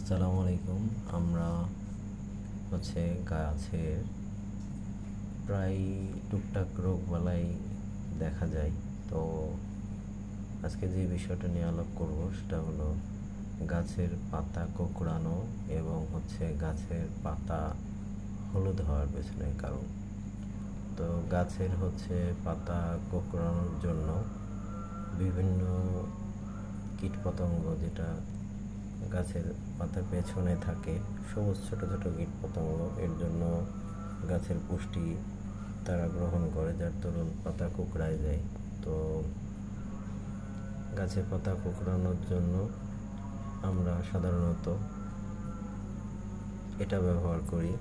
আসসালামু আলাইকুম। আমরা গাছের প্রায় টুকটাক রোগবালাই দেখা যায়। তো আজকে যে বিষয়টা নিয়ে আলাপ করব সেটা হলো গাছের পাতা কোঁকড়ানো এবং গাছের পাতা হলুদ হওয়ার পেছনের কারণ। তো গাছের পাতা কোঁকড়ানোর জন্য বিভিন্ন কীটপতঙ্গ, যেটা গাছের পাতার পেছনে থাকে, সবুজ ছোট ছোট কীটপতঙ্গ, এর জন্য গাছের পুষ্টি তারা গ্রহণ করে, যার দরুন পাতা কুঁকড়ায় যায়। তো গাছের পাতা কুঁকড়ানোর জন্য আমরা সাধারণত এটা ব্যবহার করি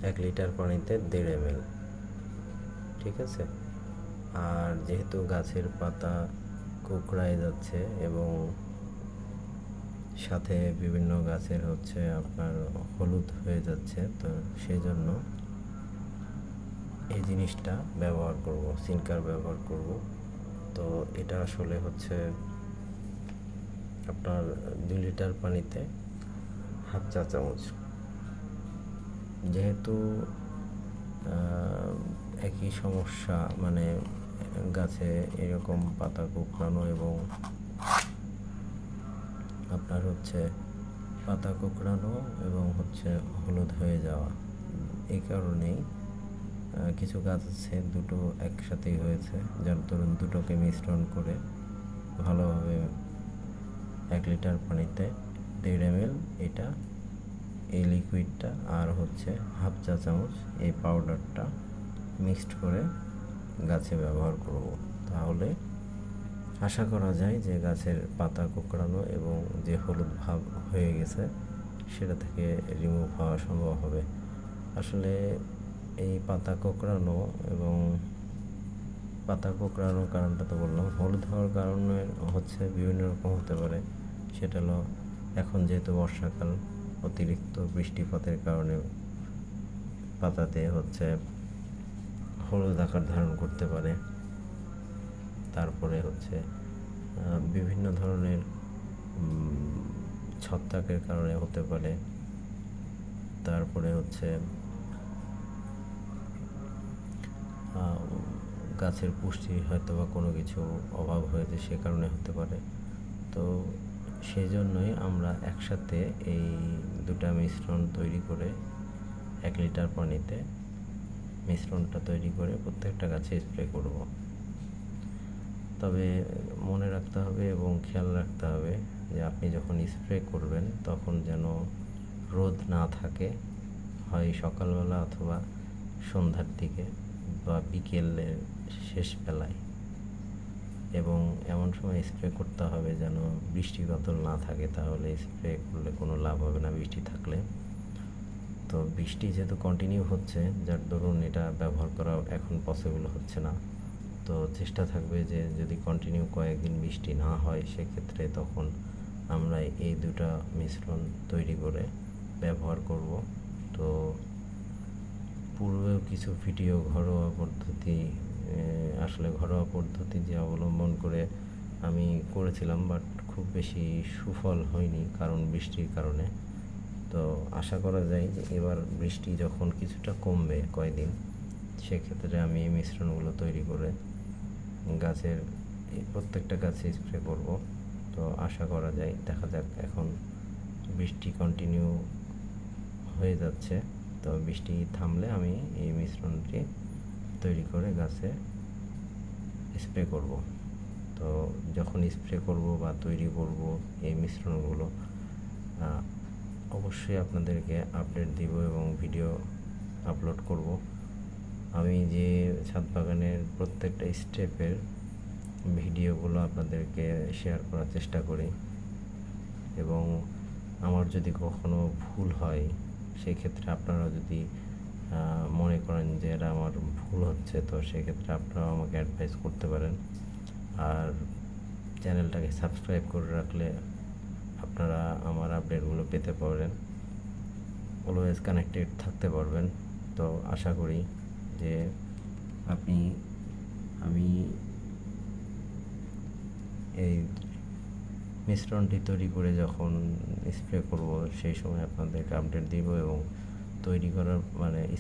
1 লিটার পানিতে 1.5 ml। ঠিক আছে। আর যেহেতু গাছের পাতা কুঁকড়ায় যাচ্ছে এবং সাথে বিভিন্ন গাছের আপনার হলুদ হয়ে যাচ্ছে, তো সেই জন্য এই জিনিসটা ব্যবহার করব, সিনকার ব্যবহার করব। তো এটা আসলে আপনার 2 লিটার পানিতে হাফ চা চামচ। যেহেতু একই সমস্যা, মানে গাছে এরকম পাতা কুঁকড়ানো এবং আপনার পাতা কুঁকড়ানো এবং হলুদ হয়ে যাওয়া, এই কারণেই কিছু গাছ আছে দুটো একসাথেই হয়েছে, যার দরুন দুটোকে মিশ্রণ করে ভালোভাবে 1 লিটার পানিতে 1.5 ml এই লিকুইডটা আর হাফ চা চামচ এই পাউডারটা মিক্সড করে গাছে ব্যবহার করব। তাহলে আশা করা যায় যে গাছের পাতা কোঁকড়ানো এবং যে হলুদ ভাব হয়ে গেছে সেটা থেকে রিমুভ হওয়া সম্ভব হবে। আসলে এই পাতা কোঁকড়ানোর কারণটা তো বললাম, হলুদ হওয়ার কারণে বিভিন্ন রকম হতে পারে। সেটা হলো, এখন যেহেতু বর্ষাকাল, অতিরিক্ত বৃষ্টিপাতের কারণে পাতাতে হলুদ আকার ধারণ করতে পারে। তারপরে বিভিন্ন ধরনের ছত্রাকের কারণে হতে পারে। তারপরে গাছের পুষ্টি হয়তো বা কোনো কিছু অভাব হয়েছে, সে কারণে হতে পারে। তো সেই জন্যই আমরা একসাথে এই দুটা মিশ্রণ তৈরি করে 1 লিটার পানিতে মিশ্রণটা তৈরি করে প্রত্যেকটা গাছে স্প্রে করব। তবে মনে রাখতে হবে এবং খেয়াল রাখতে হবে যে আপনি যখন স্প্রে করবেন তখন যেন রোদ না থাকে, হয় সকালবেলা অথবা সন্ধ্যার দিকে বা বিকেলের শেষ বেলায়, এবং এমন সময় স্প্রে করতে হবে যেন বৃষ্টি বাদল না থাকে, তাহলে স্প্রে করলে কোনো লাভ হবে না বৃষ্টি থাকলে। তো বৃষ্টি যেহেতু কন্টিনিউ হচ্ছে, যার দরুন এটা ব্যবহার করা এখন পসিবল হচ্ছে না। তো চেষ্টা থাকবে যে যদি কন্টিনিউ কয়েকদিন বৃষ্টি না হয়, সেক্ষেত্রে তখন আমরা এই দুটা মিশ্রণ তৈরি করে ব্যবহার করব। তো পূর্বেও কিছু ভিডিও ঘরোয়া পদ্ধতি যে অবলম্বন করে আমি করেছিলাম, বাট খুব বেশি সুফল হয়নি কারণ বৃষ্টির কারণে। তো আশা করা যায় যে এবার বৃষ্টি যখন কিছুটা কমবে কয়েকদিন, সেক্ষেত্রে আমি এই মিশ্রণগুলো তৈরি করে গাছের প্রত্যেকটা গাছে স্প্রে করব। তো আশা করা যায়, দেখা যাক। এখন বৃষ্টি কন্টিনিউ হয়ে যাচ্ছে, তো বৃষ্টি থামলে আমি এই মিশ্রণটি তৈরি করে গাছে স্প্রে করব। তো যখন স্প্রে করব বা তৈরি করব এই মিশ্রণগুলো, অবশ্যই আপনাদেরকে আপডেট দিব এবং ভিডিও আপলোড করব। আমি যে ছাদ বাগানের প্রত্যেকটা স্টেপের ভিডিওগুলো আপনাদেরকে শেয়ার করার চেষ্টা করি, এবং আমার যদি কখনো ভুল হয়, সেক্ষেত্রে আপনারা যদি মনে করেন যে এটা আমার ভুল হচ্ছে, তো সেক্ষেত্রে আপনারাও আমাকে অ্যাডভাইস করতে পারেন। আর চ্যানেলটাকে সাবস্ক্রাইব করে রাখলে আপনারা আমার আপডেটগুলো পেতে পারেন, অলওয়েজ কানেক্টেড থাকতে পারবেন। তো আশা করি যে আমি এই মিশ্রণটি তৈরি করে যখন স্প্রে করব সেই সময় আপনাদেরকে আপডেট দিব, এবং তৈরি করার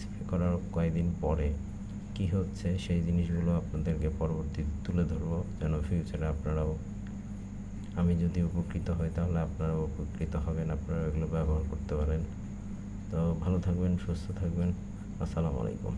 স্প্রে করার কয়েকদিন পরে কি হচ্ছে সেই জিনিসগুলো আপনাদেরকে পরবর্তীতে তুলে ধরবো, যেন ফিউচারে আপনারাও, আমি যদি উপকৃত হই তাহলে আপনারাও উপকৃত হবেন, আপনারা এগুলো ব্যবহার করতে পারেন। তো ভালো থাকবেন, সুস্থ থাকবেন। আসসালামু আলাইকুম।